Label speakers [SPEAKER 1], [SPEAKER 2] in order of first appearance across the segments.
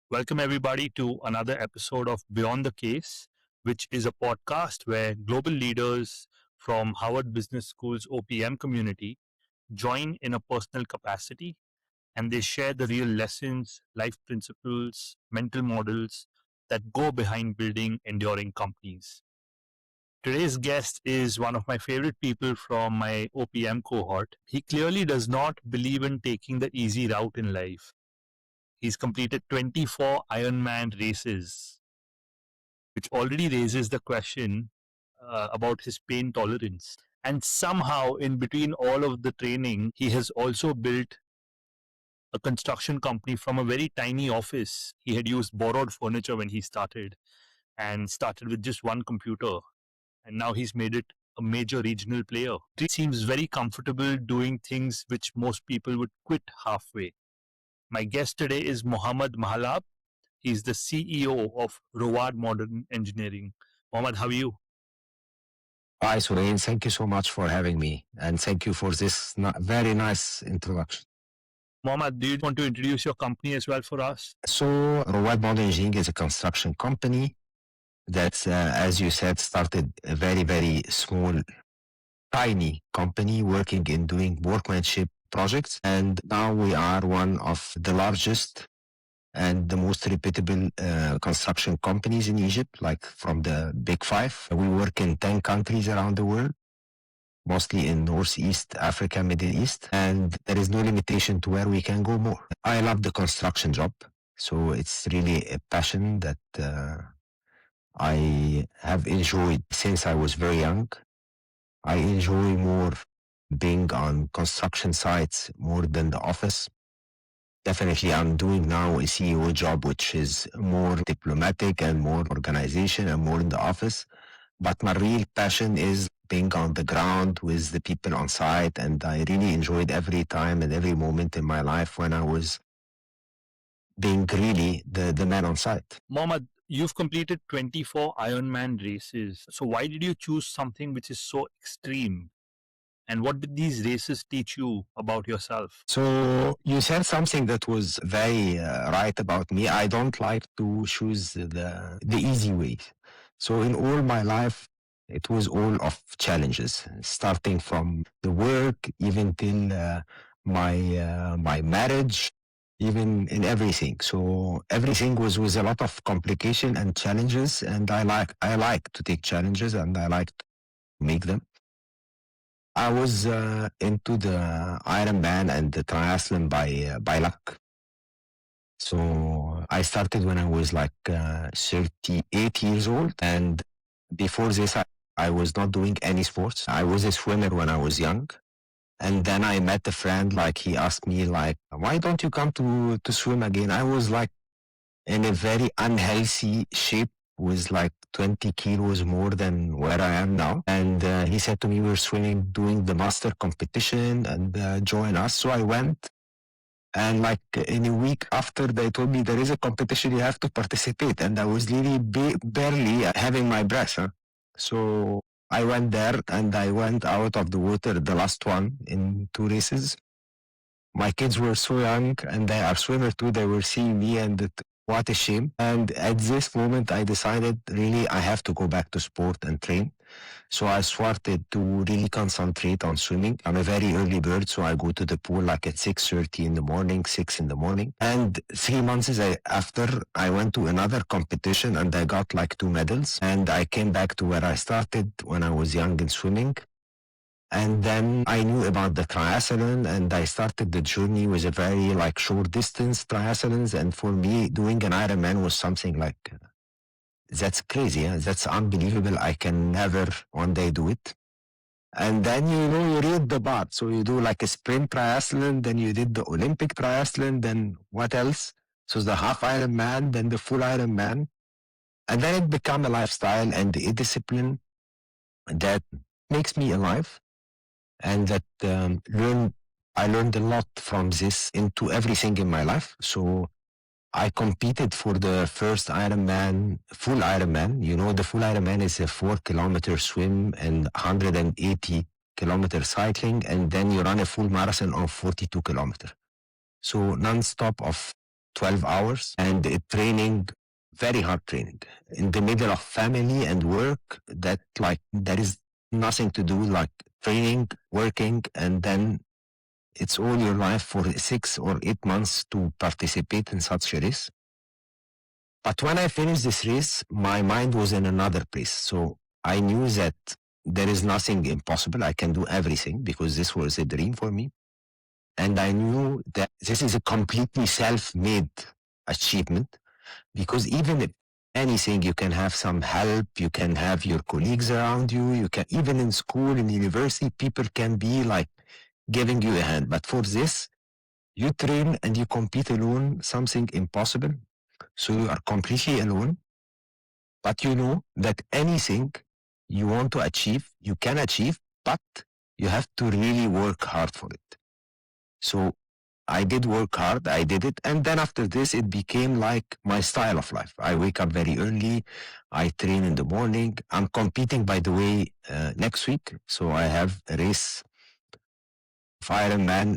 [SPEAKER 1] Welcome, everybody, to another episode of Beyond the Case, which is a podcast where global leaders from Harvard Business School's OPM community join in a personal capacity and they share the real lessons, life principles, mental models that go behind building enduring companies. Today's guest is one of my favorite people from my OPM cohort. He clearly does not believe in taking the easy route in life. He's completed 24 Ironman races, which already raises the question about his pain tolerance. And somehow, in between all of the training, he has also built a construction company from a very tiny office. He had used borrowed furniture when he started and started with just one computer. And now he's made it a major regional player. He seems very comfortable doing things which most people would quit halfway. My guest today is Mohamed Mahlab. He's the CEO of Rowad Modern Engineering. Mohamed, how are you?
[SPEAKER 2] Hi, Surain. Thank you so much for having me. And thank you for this very nice introduction.
[SPEAKER 1] Mohamed, do you want to introduce your company as well for us?
[SPEAKER 2] So, Rowad Modern Engineering is a construction company that, as you said, started a very, very small, tiny company working in doing workmanship projects. And now we are one of the largest and the most reputable construction companies in Egypt, like from the Big Five. We work in 10 countries around the world, mostly in Northeast Africa, Middle East, and there is no limitation to where we can go more. I love the construction job, so it's really a passion that I have enjoyed since I was very young. I enjoy more being on construction sites more than the office. Definitely, I'm doing now a CEO job, which is more diplomatic and more organization and more in the office. But my real passion is being on the ground with the people on site. And I really enjoyed every time and every moment in my life when I was being really the man on site.
[SPEAKER 1] Mohamed, you've completed 24 Ironman races. So why did you choose something which is so extreme? And what did these races teach you about yourself?
[SPEAKER 2] So you said something that was very right about me. I don't like to choose the easy way. So in all my life, it was all of challenges, starting from the work, even till my marriage, even in everything. So everything was with a lot of complication and challenges, and I like to take challenges and I like to make them. I was into the Ironman and the triathlon by luck. So I started when I was like 38 years old, and before this, I was not doing any sports. I was a swimmer when I was young, and then I met a friend. Like he asked me, like, "Why don't you come to swim again?" I was like in a very unhealthy shape, was like 20 kilos more than where I am now. And he said to me, "We're swimming, doing the master competition, and join us." So I went. And like in a week after, they told me there is a competition, you have to participate. And I was really barely having my breath. Huh? So I went there and I went out of the water, the last one in 2 races. My kids were so young and they are swimmers too. They were seeing me and what a shame. And at this moment, I decided really I have to go back to sport and train. So I started to really concentrate on swimming. I'm a very early bird, so I go to the pool like at 6:30 in the morning, 6 in the morning. And 3 months after, I went to another competition and I got like 2 medals. And I came back to where I started when I was young in swimming. And then I knew about the triathlon and I started the journey with a very like short distance triathlons. And for me, doing an Ironman was something like, that's crazy. Yeah? That's unbelievable. I can never one day do it. And then, you read the bar. So you do like a sprint triathlon, then you did the Olympic triathlon, then what else? So the half Ironman, then the full Ironman. And then it became a lifestyle and a discipline that makes me alive. And that I learned a lot from this into everything in my life. So I competed for the first Ironman, full Ironman. The full Ironman is a 4 kilometer swim and 180 kilometer cycling, and then you run a full marathon of 42 kilometers. So non-stop of 12 hours and it training, very hard training in the middle of family and work that like there is nothing to do like training, working, and then it's all your life for 6 or 8 months to participate in such a race. But when I finished this race, my mind was in another place. So I knew that there is nothing impossible. I can do everything because this was a dream for me. And I knew that this is a completely self-made achievement because even if anything, you can have some help, you can have your colleagues around you, you can, even in school, in university, people can be like giving you a hand. But for this, you train and you compete alone, something impossible. So you are completely alone, but you know that anything you want to achieve, you can achieve, but you have to really work hard for it. So I did work hard, I did it. And then after this, it became like my style of life. I wake up very early, I train in the morning. I'm competing, by the way, next week. So I have a race of Ironman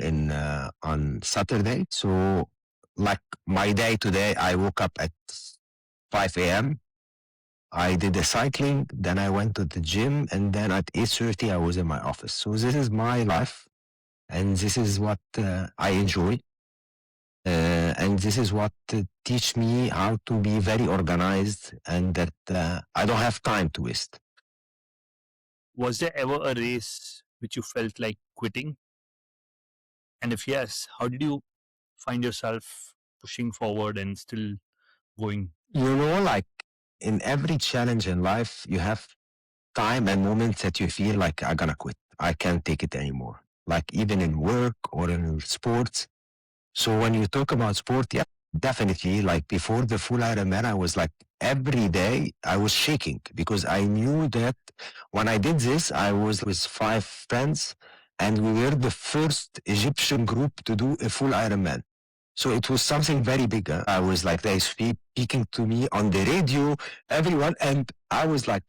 [SPEAKER 2] on Saturday. So, like my day today, I woke up at 5 a.m. I did the cycling, then I went to the gym, and then at 8:30 I was in my office. So this is my life, and this is what I enjoy. And this is what teach me how to be very organized and that I don't have time to waste.
[SPEAKER 1] Was there ever a race which you felt like quitting? And if yes, how did you find yourself pushing forward and still going?
[SPEAKER 2] You know, like in every challenge in life, you have time and moments that you feel like I'm gonna quit. I can't take it anymore. Like even in work or in sports. So when you talk about sport, yeah, definitely. Like before the full Ironman, I was like every day I was shaking because I knew that when I did this, I was with 5 friends and we were the first Egyptian group to do a full Ironman. So it was something very big. I was like, they speaking to me on the radio, everyone, and I was like,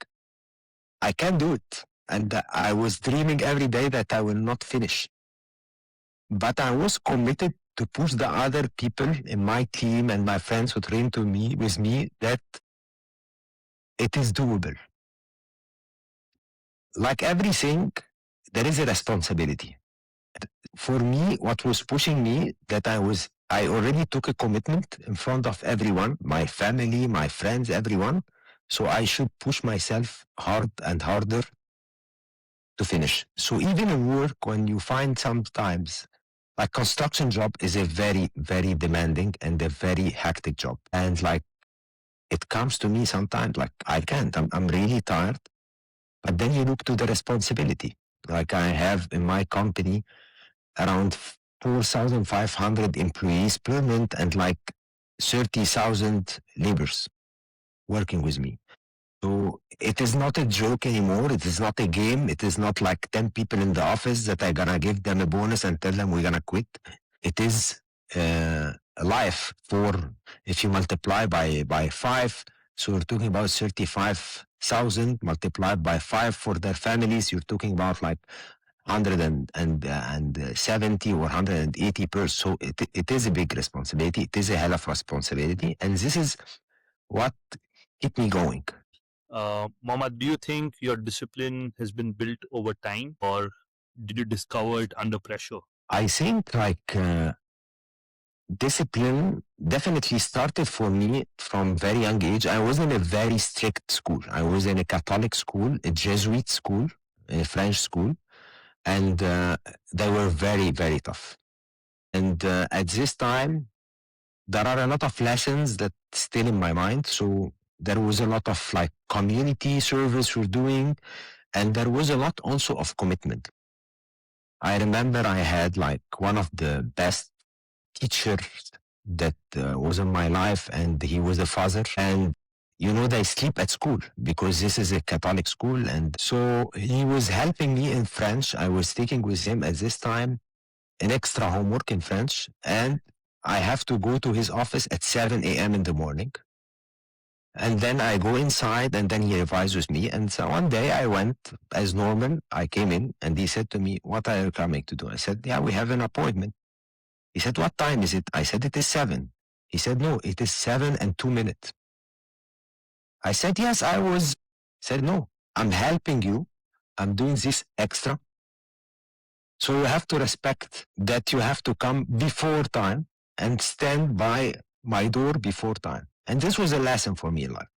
[SPEAKER 2] I can do it. And I was dreaming every day that I will not finish. But I was committed to push the other people in my team and my friends who train to me with me that it is doable. Like everything, there is a responsibility. For me, what was pushing me that I already took a commitment in front of everyone, my family, my friends, everyone. So I should push myself hard and harder to finish. So even in work, when you find sometimes like construction job is a very, very demanding and a very hectic job. And like it comes to me sometimes like I can't, I'm really tired. But then you look to the responsibility. Like I have in my company around 4,500 employees permanent and like 30,000 laborers working with me. So it is not a joke anymore. It is not a game. It is not like 10 people in the office that I gonna give them a bonus and tell them we're gonna quit. It is a life for, if you multiply by 5, so we're talking about 35,000 multiplied by 5 for their families. You're talking about like 170 or 180 per. So it is a big responsibility. It is a hell of a responsibility. And this is what keep me going.
[SPEAKER 1] Mohammad, do you think your discipline has been built over time or did you discover it under pressure?
[SPEAKER 2] I think like discipline definitely started for me from very young age. I was in a very strict school. I was in a Catholic school, a Jesuit school, a French school, and they were very, very tough. And at this time, there are a lot of lessons that still in my mind. So there was a lot of like community service we're doing, and there was a lot also of commitment. I remember I had like one of the best teachers that was in my life, and he was a father. And you know, they sleep at school because this is a Catholic school. And so he was helping me in French. I was taking with him at this time an extra homework in French. And I have to go to his office at 7 a.m. in the morning. And then I go inside and then he revised with me. And so one day I went as normal. I came in and he said to me, "What are you coming to do?" I said, "Yeah, we have an appointment." He said, "What time is it?" I said, "It is 7. He said, no, it is 7 and 2 minutes. I said, yes, I was. Said, no, I'm helping you. I'm doing this extra. So you have to respect that you have to come before time and stand by my door before time. And this was a lesson for me. Like,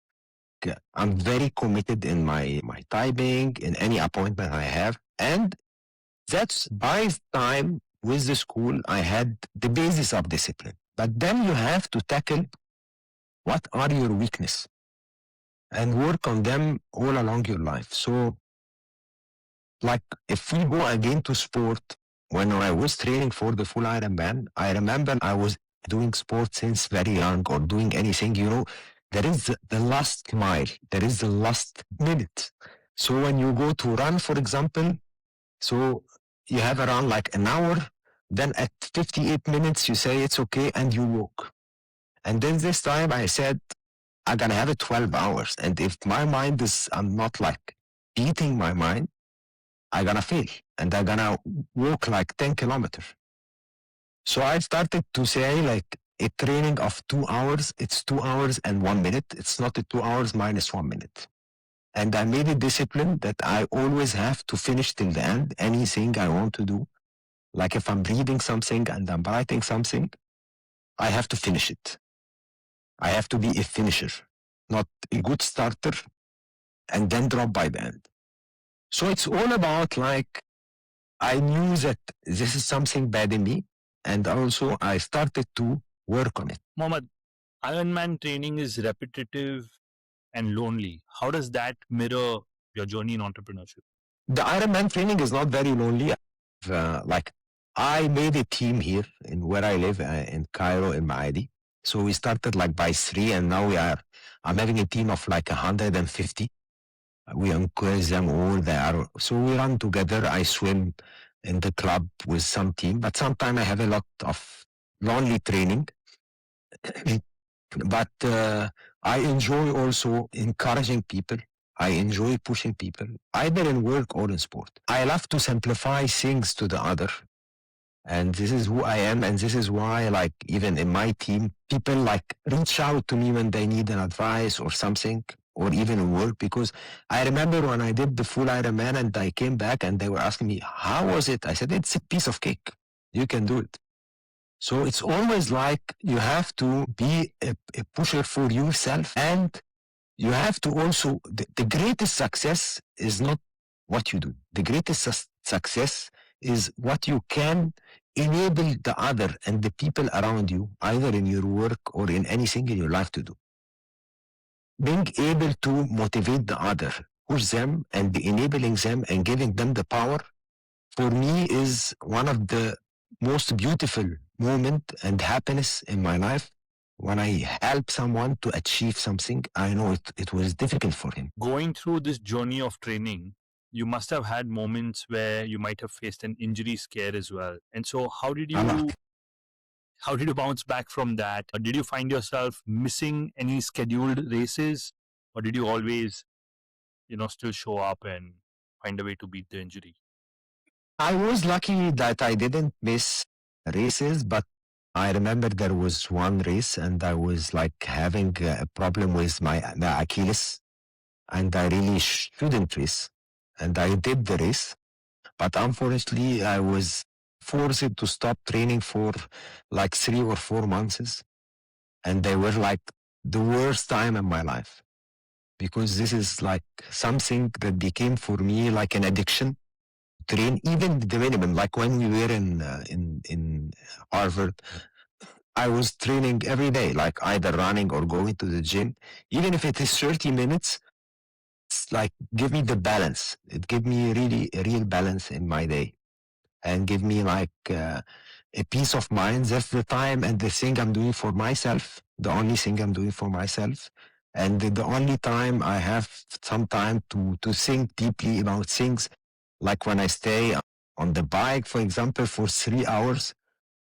[SPEAKER 2] I'm very committed in my timing, in any appointment I have. And that's by time with the school, I had the basis of discipline. But then you have to tackle what are your weakness and work on them all along your life. So, like, if we go again to sport, when I was training for the full Ironman, I remember I was doing sport since very young or doing anything, there is the last mile, there is the last minute. So when you go to run, for example, so you have around like an hour, then at 58 minutes, you say it's okay and you walk. And then this time I said, I'm gonna have it 12 hours. And if my mind is, I'm not like beating my mind, I'm gonna fail and I'm gonna walk like 10 kilometers. So I started to say like a training of 2 hours, it's 2 hours and 1 minute. It's not a 2 hours minus 1 minute. And I made a discipline that I always have to finish till the end, anything I want to do. Like if I'm reading something and I'm writing something, I have to finish it. I have to be a finisher, not a good starter and then drop by the end. So it's all about like, I knew that this is something bad in me. And also I started to work on it.
[SPEAKER 1] Mohammed, Ironman training is repetitive and lonely. How does that mirror your journey in entrepreneurship?
[SPEAKER 2] The Ironman training is not very lonely. Like I made a team here in where I live in Cairo, in Maadi. So we started like by 3 and now I'm having a team of like 150. We encourage them all there. So we run together. I swim in the club with some team, but sometimes I have a lot of lonely training. But I enjoy also encouraging people. I enjoy pushing people, either in work or in sport. I love to simplify things to the other. And this is who I am. And this is why, like, even in my team, people like reach out to me when they need an advice or something, or even in work. Because I remember when I did the full Ironman and I came back and they were asking me, how was it? I said, it's a piece of cake. You can do it. So it's always like you have to be a pusher for yourself, and you have to also, the greatest success is not what you do. The greatest success is what you can enable the other and the people around you, either in your work or in anything in your life to do. Being able to motivate the other, push them and enabling them and giving them the power, for me is one of the most beautiful moment and happiness in my life. When I help someone to achieve something, I know it was difficult for him.
[SPEAKER 1] Going through this journey of training, you must have had moments where you might have faced an injury scare as well. And so
[SPEAKER 2] A lot.
[SPEAKER 1] how did you bounce back from that? Or did you find yourself missing any scheduled races? Or did you always, still show up and find a way to beat the injury?
[SPEAKER 2] I was lucky that I didn't miss races, but I remember there was one race and I was like having a problem with my Achilles, and I really shouldn't race. And I did the race, but unfortunately I was forced to stop training for like 3 or 4 months. And they were like the worst time in my life, because this is like something that became for me like an addiction. Train even the minimum, like when we were in Harvard, I was training every day, like either running or going to the gym, even if it is 30 minutes. It's like give me the balance. It give me really a real balance in my day, and give me like a peace of mind. That's the time and the thing I'm doing for myself, the only thing I'm doing for myself. And the only time I have some time to think deeply about things, like when I stay on the bike, for example, for 3 hours,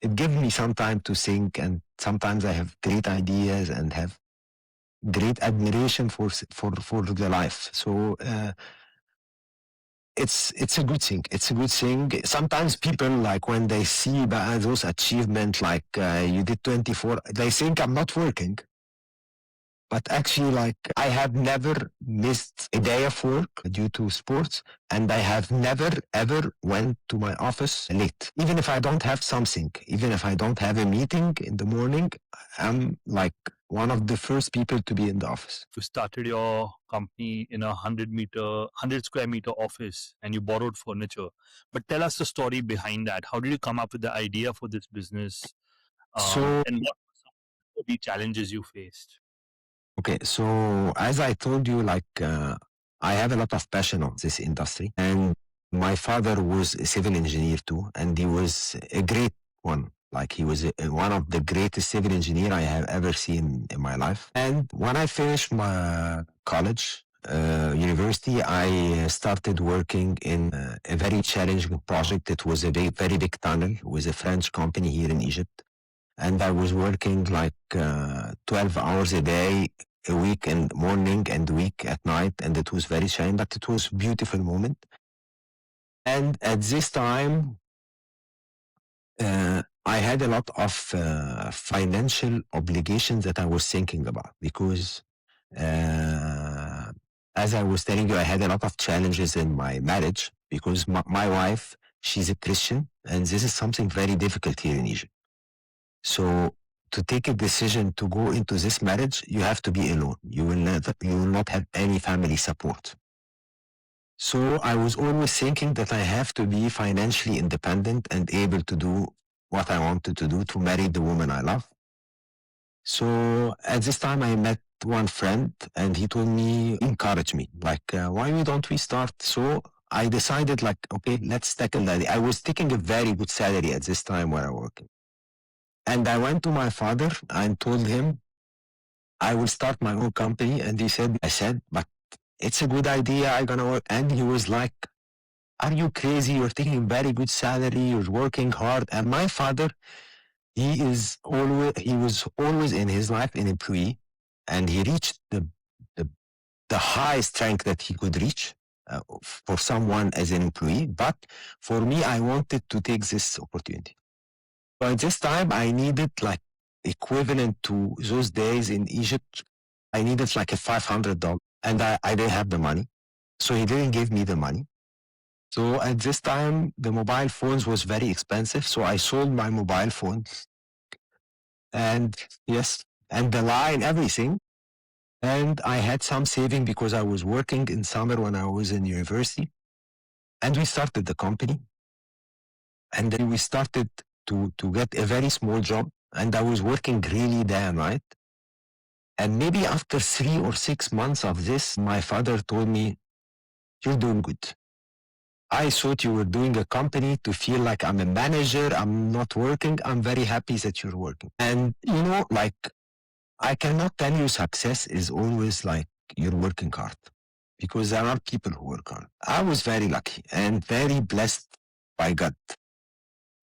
[SPEAKER 2] it gives me some time to think. And sometimes I have great ideas and have great admiration for the life. So it's a good thing. It's a good thing. Sometimes people, like, when they see those achievements, like you did 24, they think I'm not working. But actually, like, I have never missed a day of work due to sports, and I have never ever went to my office late. Even if I don't have something, even if I don't have a meeting in the morning, I'm like one of the first people to be in the office.
[SPEAKER 1] You started your company in a 100 square meter office and you borrowed furniture. But tell us the story behind that. How did you come up with the idea for this business?
[SPEAKER 2] So
[SPEAKER 1] And what were some of the challenges you faced?
[SPEAKER 2] Okay, so as I told you, like, I have a lot of passion of this industry, and my father was a civil engineer too, and he was a great one. Like, he was one of the greatest civil engineer I have ever seen in my life. And when I finished my college, university, I started working in a very challenging project. It was a very big tunnel with a French company here in Egypt, and I was working like 12 hours a day, a week, and morning and week at night, and it was very challenging, but it was a beautiful moment. And at this time, I had a lot of financial obligations that I was thinking about, because uh, as I was telling you, I had a lot of challenges in my marriage, because my wife, she's a Christian, and this is something very difficult here in Egypt. So to take a decision to go into this marriage, you have to be alone. You will not have any family support. So I was always thinking that I have to be financially independent and able to do what I wanted to do, to marry the woman I love. So at this time I met one friend, and he told me, encourage me, like, why don't we start? So I decided, like, okay, let's tackle that. I was taking a very good salary at this time where I work. And I went to my father and told him I will start my own company. And I said, but it's a good idea. I'm gonna work. And he was like, are you crazy? You're taking a very good salary. You're working hard. And my father, he was always in his life an employee, and he reached the, the highest rank that he could reach for someone as an employee. But for me, I wanted to take this opportunity. By this time, I needed, like, equivalent to those days in Egypt. I needed like a $500, and I didn't have the money. So he didn't give me the money. So at this time, the mobile phones was very expensive. So I sold my mobile phone, and yes, and the line, everything. And I had some saving because I was working in summer when I was in university. And we started the company. And then we started to get a very small job. And I was working really day and night. And maybe after 3 or 6 months of this, my father told me, you're doing good. I thought you were doing a company to feel like I'm a manager. I'm not working. I'm very happy that you're working. And, like, I cannot tell you success is always like you're working hard, because there are people who work hard. I was very lucky and very blessed by God.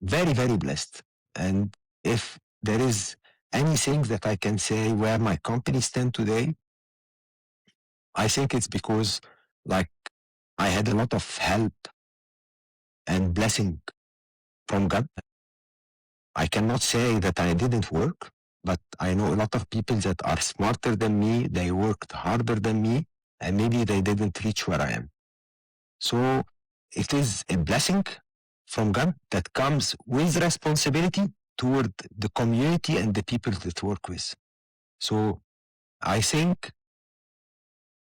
[SPEAKER 2] Very, very blessed. And if there is anything that I can say where my company stand today, I think it's because, like, I had a lot of help and blessing from God. I cannot say that I didn't work, but I know a lot of people that are smarter than me. They worked harder than me, and maybe they didn't reach where I am. So it is a blessing from God that comes with responsibility toward the community and the people that work with. So I think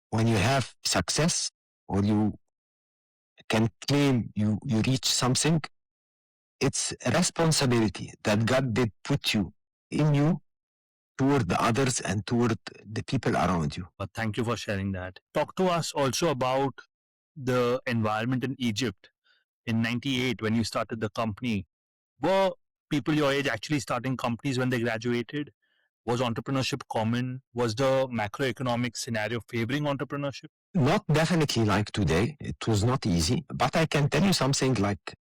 [SPEAKER 2] when you have success, or you can claim you reach something, it's a responsibility that God did put in you toward the others and toward the people around you.
[SPEAKER 1] But thank you for sharing that. Talk to us also about the environment in Egypt in 98 when you started the company. Were people your age actually starting companies when they graduated? Was entrepreneurship common? Was the macroeconomic scenario favoring entrepreneurship?
[SPEAKER 2] Not definitely like today. It was not easy, but I can tell you something, like,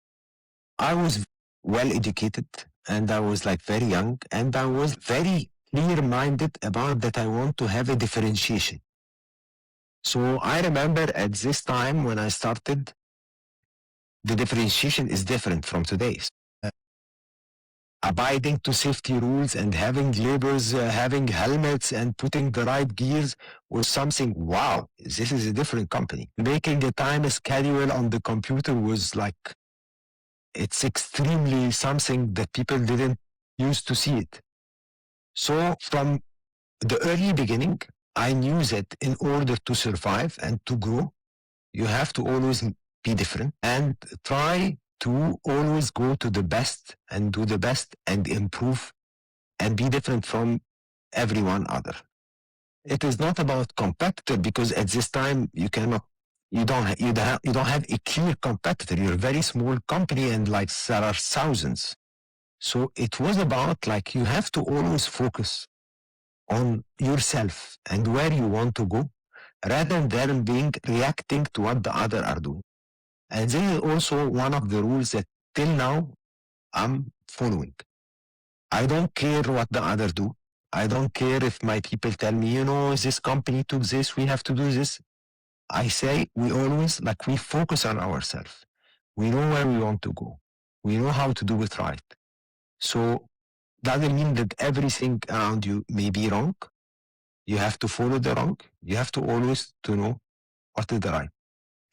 [SPEAKER 2] I was well educated, and I was like very young, and I was very clear minded about that I want to have a differentiation. So I remember at this time when I started, the differentiation is different from today's. Abiding to safety rules and having labels, having helmets and putting the right gears was something, wow, this is a different company. Making a time schedule on the computer was like, it's extremely something that people didn't used to see it. So from the early beginning, I knew that in order to survive and to grow, you have to always be different and try to always go to the best and do the best and improve and be different from everyone other. It is not about competitor because at this time you cannot, you don't have a clear competitor. You're a very small company and like there are thousands. So it was about like you have to always focus on yourself and where you want to go rather than being reacting to what the other are doing. And this is also one of the rules that till now I'm following. I don't care what the others do. I don't care if my people tell me, this company took this, we have to do this. I say we always, like, we focus on ourselves. We know where we want to go. We know how to do it right. So doesn't mean that everything around you may be wrong. You have to follow the wrong. You have to always to know what is the right.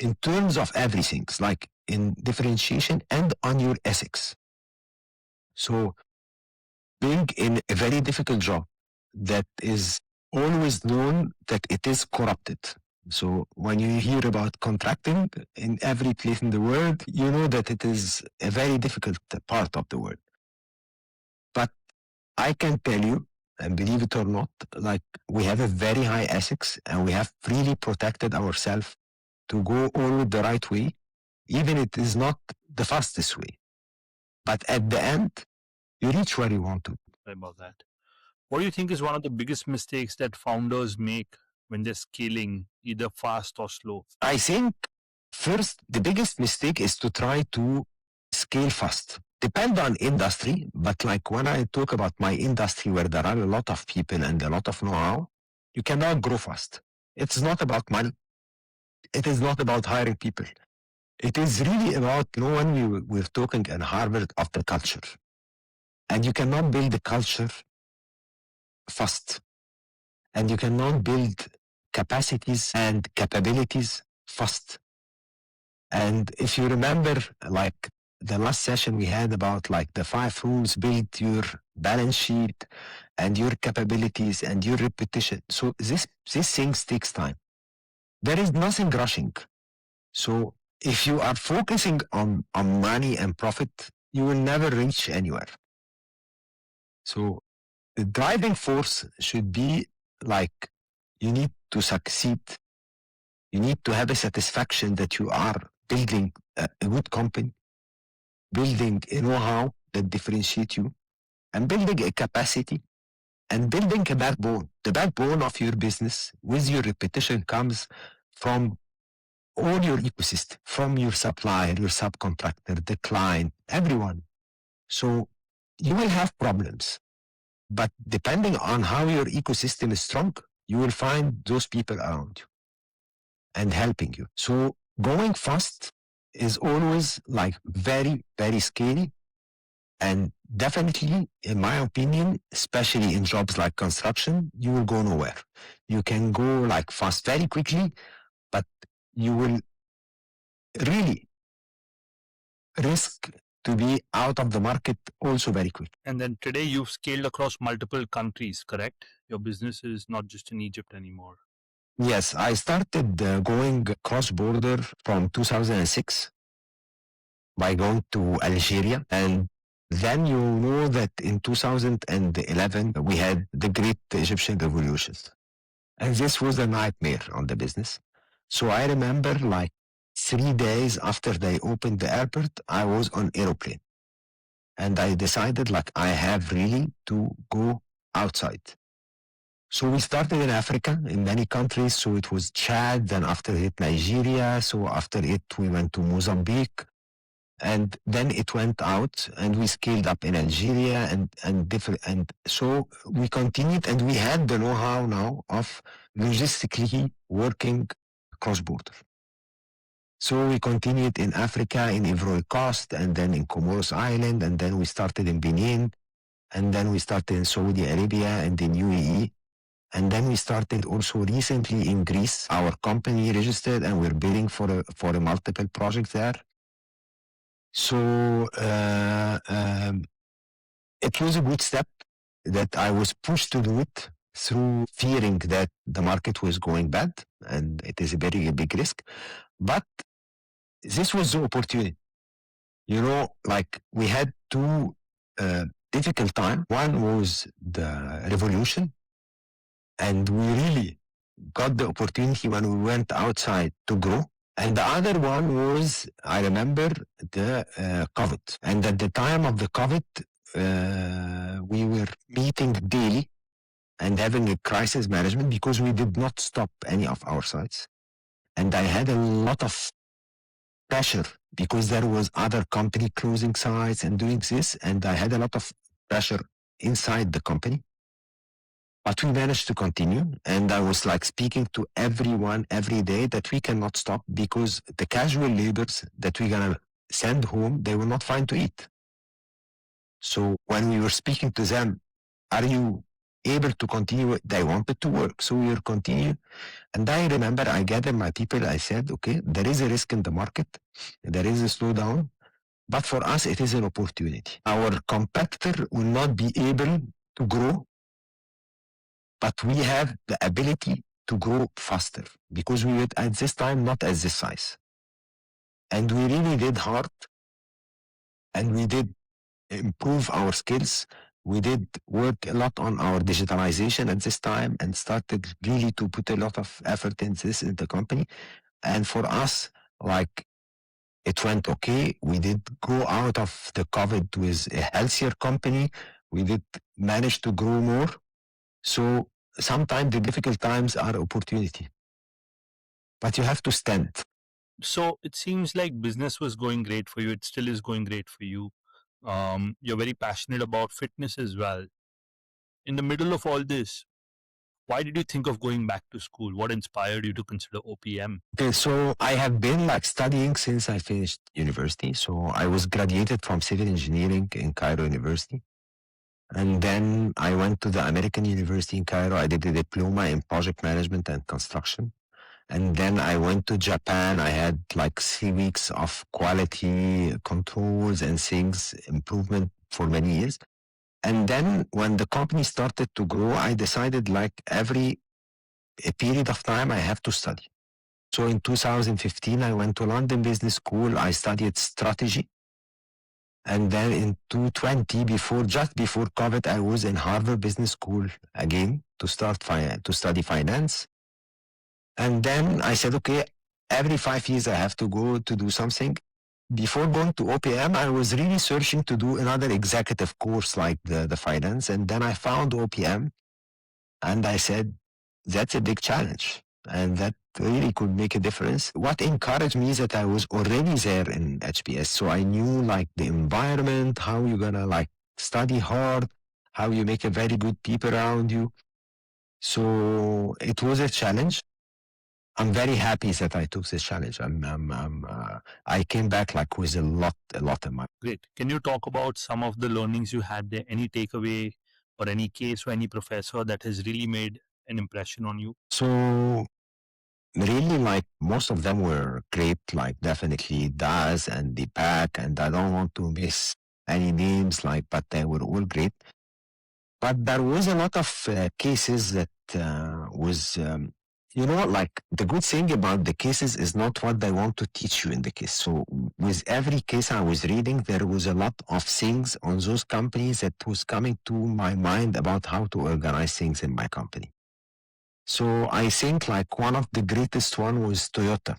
[SPEAKER 2] In terms of everything, like in differentiation and on your ethics. So being in a very difficult job that is always known that it is corrupted. So when you hear about contracting in every place in the world, you know that it is a very difficult part of the world. But I can tell you, and believe it or not, like we have a very high ethics and we have really protected ourselves to go all the right way, even it is not the fastest way. But at the end, you reach where you want to.
[SPEAKER 1] About that. What do you think is one of the biggest mistakes that founders make when they're scaling, either fast or slow?
[SPEAKER 2] I think first, the biggest mistake is to try to scale fast. Depend on industry, but like when I talk about my industry where there are a lot of people and a lot of know-how, you cannot grow fast. It's not about money. It is not about hiring people. It is really about, when we're talking in Harvard of the culture. And you cannot build a culture fast. And you cannot build capacities and capabilities fast. And if you remember, like the last session we had about like the 5 rules, build your balance sheet and your capabilities and your repetition. So these things takes time. There is nothing rushing. So if you are focusing on money and profit, you will never reach anywhere. So the driving force should be like you need to succeed. You need to have a satisfaction that you are building a good company, building a know-how that differentiate you, and building a capacity, and building a backbone. The backbone of your business with your repetition comes from all your ecosystem, from your supplier, your subcontractor, the client, everyone. So you will have problems, but depending on how your ecosystem is strong, you will find those people around you and helping you. So going fast is always like very, very scary. And definitely, in my opinion, especially in jobs like construction, you will go nowhere. You can go like fast very quickly, but you will really risk to be out of the market also very quick.
[SPEAKER 1] And then today you've scaled across multiple countries, correct? Your business is not just in Egypt anymore.
[SPEAKER 2] Yes, I started going cross-border from 2006 by going to Algeria. And then you know that in 2011, we had the Great Egyptian Revolution. And this was a nightmare on the business. So I remember like 3 days after they opened the airport, I was on aeroplane. And I decided like I have really to go outside. So we started in Africa, in many countries. So it was Chad, then after it Nigeria. So after it we went to Mozambique. And then it went out and we scaled up in Algeria and different. And so we continued and we had the know-how now of logistically working cross-border. So we continued in Africa, in Ivory Coast, and then in Comoros Island, and then we started in Benin, and then we started in Saudi Arabia and in UAE. And then we started also recently in Greece. Our company registered and we're bidding for a multiple project there. So it was a good step that I was pushed to do it through fearing that the market was going bad and it is a very big risk. But this was the opportunity. You know, like we had two difficult time. One was the revolution, and we really got the opportunity when we went outside to grow. And the other one was, I remember, the COVID. And at the time of the COVID, we were meeting daily and having a crisis management because we did not stop any of our sites. And I had a lot of pressure because there was other company closing sites and doing this. And I had a lot of pressure inside the company. But we managed to continue. And I was like speaking to everyone every day that we cannot stop because the casual laborers that we're going to send home, they will not find to eat. So when we were speaking to them, are you able to continue? They wanted to work. So we were continuing. And I remember I gathered my people. I said, okay, there is a risk in the market. There is a slowdown. But for us, it is an opportunity. Our competitor will not be able to grow, but we have the ability to grow faster because we were at this time not at this size. And we really did hard and we did improve our skills. We did work a lot on our digitalization at this time and started really to put a lot of effort in this in the company. And for us, like it went okay. We did go out of the COVID with a healthier company. We did manage to grow more. So sometimes the difficult times are opportunity, but you have to stand.
[SPEAKER 1] So it seems like business was going great for you. It still is going great for you. You're very passionate about fitness as well. In the middle of all this, why did you think of going back to school? What inspired you to consider OPM?
[SPEAKER 2] Okay, so I have been like studying since I finished university. So I was graduated from civil engineering in Cairo University. And then I went to the American University in Cairo. I did a diploma in project management and construction. And then I went to Japan. I had like 3 weeks of quality controls and things improvement for many years. And then when the company started to grow, I decided like every a period of time I have to study. So in 2015, I went to London Business School. I studied strategy. And then in 2020, just before COVID, I was in Harvard Business School again to study finance. And then I said, okay, every 5 years I have to go to do something. Before going to OPM, I was really searching to do another executive course like the finance. And then I found OPM and I said, that's a big challenge. And that really could make a difference. What encouraged me is that I was already there in HBS. So I knew like the environment, how you're going to like study hard, how you make a very good people around you. So it was a challenge. I'm very happy that I took this challenge. I came back like with a lot in my.
[SPEAKER 1] Great. Can you talk about some of the learnings you had there? Any takeaway or any case or any professor that has really made an impression on you?
[SPEAKER 2] So really, like most of them were great. Like definitely Daz and Deepak, and I don't want to miss any names. Like, but they were all great. But there was a lot of cases that was. Like the good thing about the cases is not what they want to teach you in the case. So with every case I was reading, there was a lot of things on those companies that was coming to my mind about how to organize things in my company. So I think like one of the greatest one was Toyota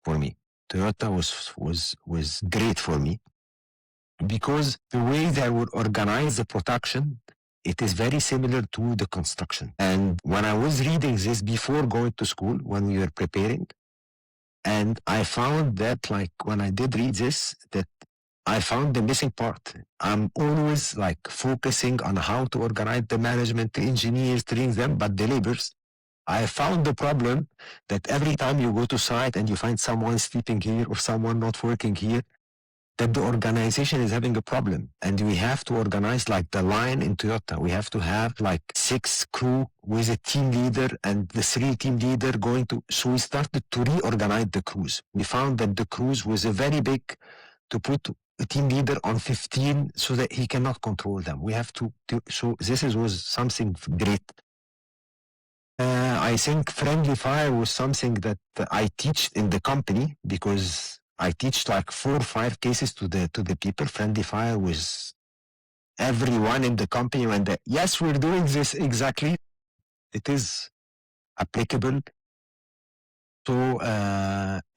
[SPEAKER 2] for me. Toyota was great for me because the way they would organize the production, it is very similar to the construction. And when I was reading this before going to school, when we were preparing, and I found that like when I did read this, that I found the missing part. I'm always like focusing on how to organize the management, the engineers, train them, but the laborers, I found the problem that every time you go to site and you find someone sleeping here or someone not working here, that the organization is having a problem. And we have to organize like the line in Toyota. We have to have like 6 crew with a team leader and the 3 team leader going to. So we started to reorganize the crews. We found that the crews was a very big to put a team leader on 15 so that he cannot control them. We have to so this was something great. I think friendly fire was something that I teach in the company because I teach like 4 or 5 cases to the people. Friendly fire was everyone in the company when they, yes, we're doing this exactly. It is applicable. So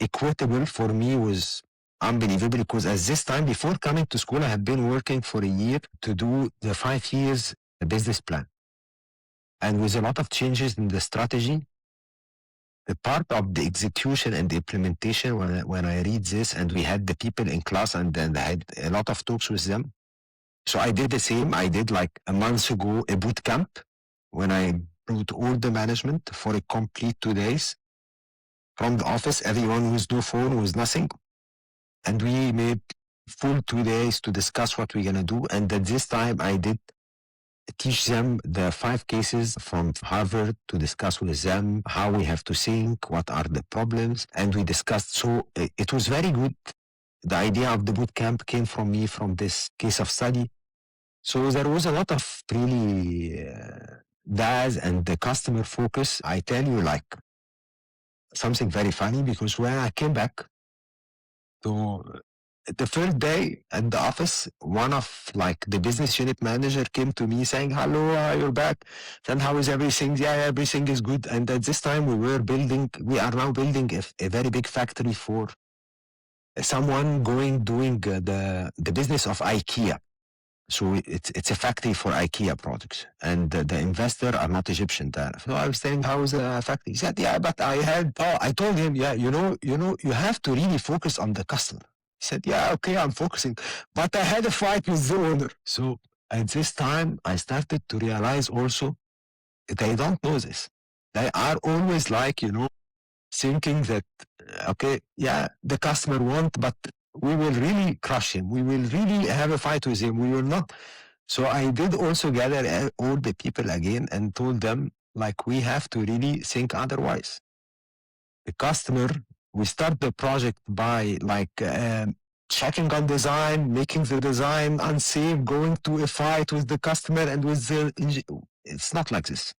[SPEAKER 2] equitable for me was unbelievable because at this time before coming to school, I had been working for a year to do the 5 years business plan. And with a lot of changes in the strategy, the part of the execution and the implementation, when I read this and we had the people in class and then I had a lot of talks with them. So I did the same. I did like a month ago a boot camp when I brought all the management for a complete 2 days from the office. Everyone was no phone, was nothing. And we made full 2 days to discuss what we're going to do. And at this time I did teach them the 5 cases from Harvard to discuss with them how we have to think, what are the problems, and we discussed. So it was very good. The idea of the boot camp came from me from this case of study. So there was a lot of really DAS and the customer focus. I tell you like something very funny because when I came back to the first day at the office, one of like the business unit manager came to me saying, hello, you're back. Then how is everything? Yeah, everything is good. And at this time we are now building a very big factory for someone doing the business of IKEA. So it's a factory for IKEA products, and the investor are not Egyptian. So I was saying, how is the factory? He said, yeah, but I told him, yeah, you have to really focus on the customer. He said, yeah, okay, I'm focusing, but I had a fight with the owner. So at this time, I started to realize also they don't know this. They are always like, thinking that, okay, yeah, the customer want, but we will really crush him. We will really have a fight with him. We will not. So I did also gather all the people again and told them, like, we have to really think otherwise. The customer, we start the project by like checking on design, making the design unsafe, going to a fight with the customer and with the, it's not like this.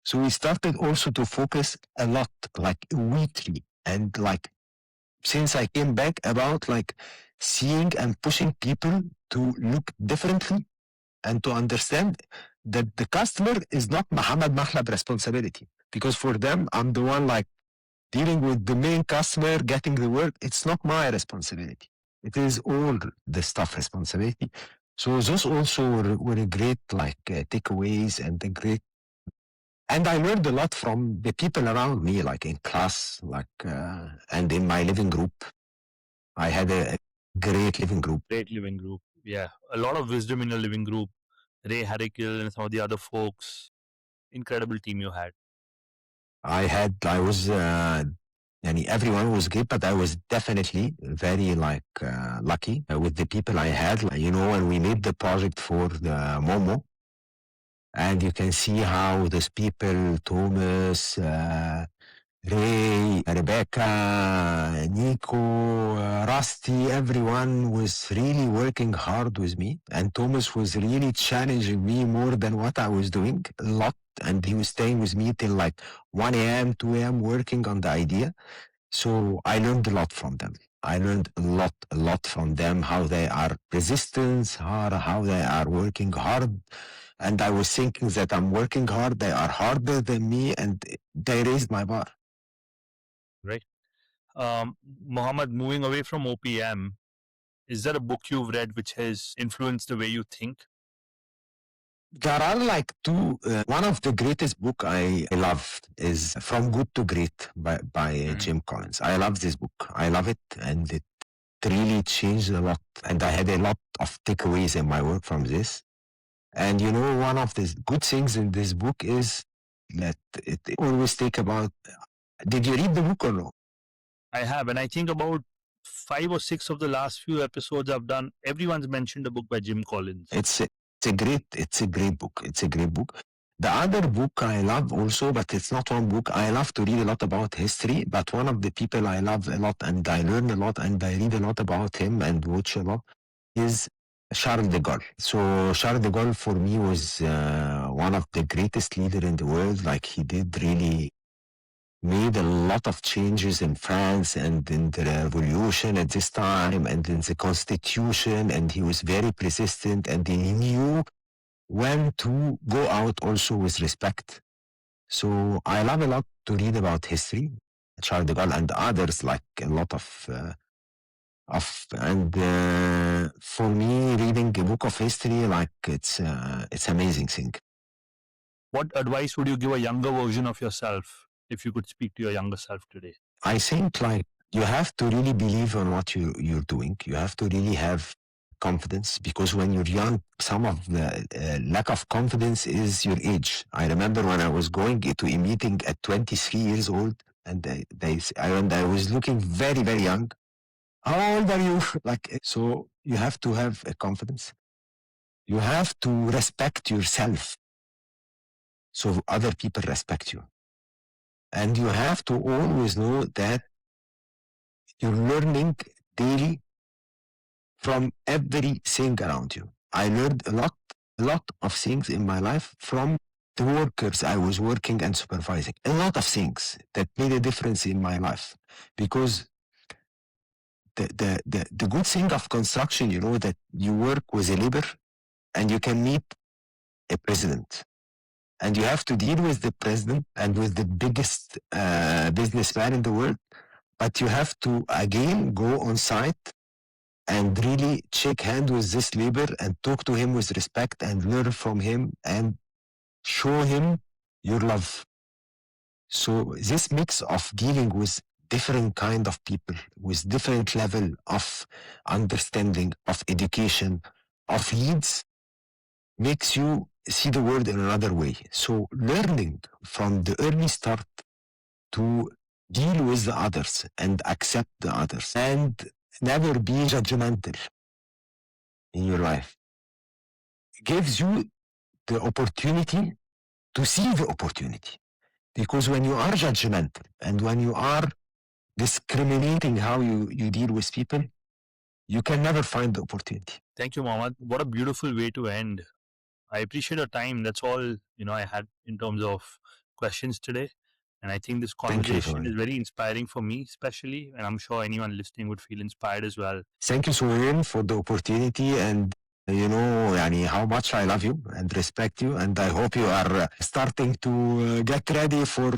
[SPEAKER 2] So we started also to focus a lot, like weekly, and like since I came back about like seeing and pushing people to look differently and to understand that the customer is not Mohamed Mahlab responsibility. Because for them, I'm the one like dealing with the main customer, getting the work. It's not my responsibility. It is all the staff responsibility. So those also were a great like takeaways and a great. And I learned a lot from the people around me, like in class, and in my living group. I had a great living group.
[SPEAKER 1] Great living group. Yeah. A lot of wisdom in your living group. Ray Harrikill and some of the other folks. Incredible team you had.
[SPEAKER 2] I was, and everyone was great, but I was definitely very lucky with the people I had. Like, when we made the project for the Momo, and you can see how those people, Thomas, Ray, Rebecca, Nico, Rusty, everyone was really working hard with me. And Thomas was really challenging me more than what I was doing a lot. And he was staying with me till like 1 a.m., 2 a.m., working on the idea. So I learned a lot from them. I learned a lot from them, how they are resistant, how they are working hard. And I was thinking that I'm working hard, they are harder than me, and they raised my bar.
[SPEAKER 1] Right. Mohammed, moving away from OPM, is there a book you've read which has influenced the way you think?
[SPEAKER 2] There are like two. One of the greatest book I loved is From Good to Great by Jim Collins. I love this book. I love it, and it really changed a lot. And I had a lot of takeaways in my work from this. And one of the good things in this book is that it always take about. Did you read the book or no?
[SPEAKER 1] I have, and I think about 5 or 6 of the last few episodes I've done, everyone's mentioned a book by Jim Collins.
[SPEAKER 2] It's a great book. It's a great book. The other book I love also, but it's not one book. I love to read a lot about history, but one of the people I love a lot and I learn a lot and I read a lot about him and watch a lot is Charles de Gaulle. So Charles de Gaulle for me was one of the greatest leader in the world. Like he did really made a lot of changes in France and in the revolution at this time and in the constitution, and he was very persistent and he knew when to go out also with respect. So I love a lot to read about history, Charles de Gaulle and others, like a lot of and for me reading a book of history, like it's amazing thing.
[SPEAKER 1] What advice would you give a younger version of yourself if you could speak to your younger self today?
[SPEAKER 2] I think like you have to really believe on what you're doing. You have to really have confidence because when you're young, some of the lack of confidence is your age. I remember when I was going to a meeting at 23 years old and I was looking very, very young. How old are you? Like, so you have to have a confidence. You have to respect yourself so other people respect you. And you have to always know that you're learning daily from everything around you. I learned a lot of things in my life from the workers I was working and supervising. A lot of things that made a difference in my life. Because the good thing of construction, you know, that you work with a labor and you can meet a president. And you have to deal with the president and with the biggest businessman in the world. But you have to again go on site and really shake hand with this labor and talk to him with respect and learn from him and show him your love. So this mix of dealing with different kind of people with different level of understanding, of education, of needs makes you see the world in another way. So learning from the early start to deal with the others and accept the others and never be judgmental in your life gives you the opportunity to see the opportunity. Because when you are judgmental and when you are discriminating how you deal with people, you can never find the opportunity.
[SPEAKER 1] Thank you, Mohammed. What a beautiful way to end. I appreciate your time. That's all I had in terms of questions today. And I think this
[SPEAKER 2] Thank you,
[SPEAKER 1] conversation
[SPEAKER 2] Sohail.
[SPEAKER 1] is very inspiring for me, especially, and I'm sure anyone listening would feel inspired as well.
[SPEAKER 2] Thank you, Sohail, for the opportunity and you know يعني, how much I love you and respect you. And I hope you are starting to get ready for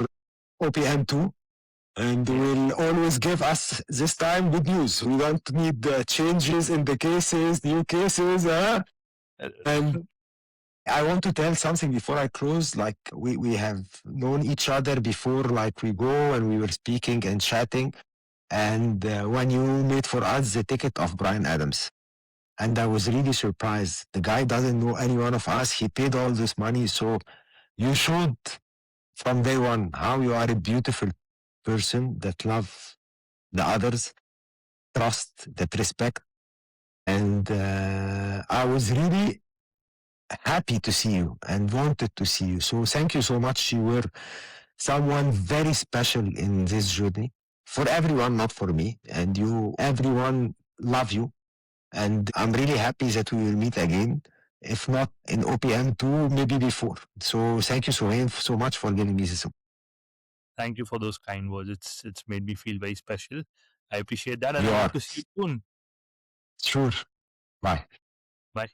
[SPEAKER 2] OPM 2. And will always give us this time good news. We don't need changes in the cases, new cases. And I want to tell something before I close. Like we have known each other before, like we go and we were speaking and chatting. And when you made for us the ticket of Brian Adams, and I was really surprised. The guy doesn't know any one of us. He paid all this money. So you showed from day one how you are a beautiful person that love the others, trust, that respect. And I was really happy to see you and wanted to see you. So thank you so much. You were someone very special in this journey for everyone, not for me. And everyone love you. And I'm really happy that we will meet again. If not in OPM 2, maybe before. So thank you so much for giving me this.
[SPEAKER 1] Thank you for those kind words. It's made me feel very special. I appreciate that, and
[SPEAKER 2] You
[SPEAKER 1] I
[SPEAKER 2] are.
[SPEAKER 1] hope to see you soon.
[SPEAKER 2] Sure. Bye.
[SPEAKER 1] Bye.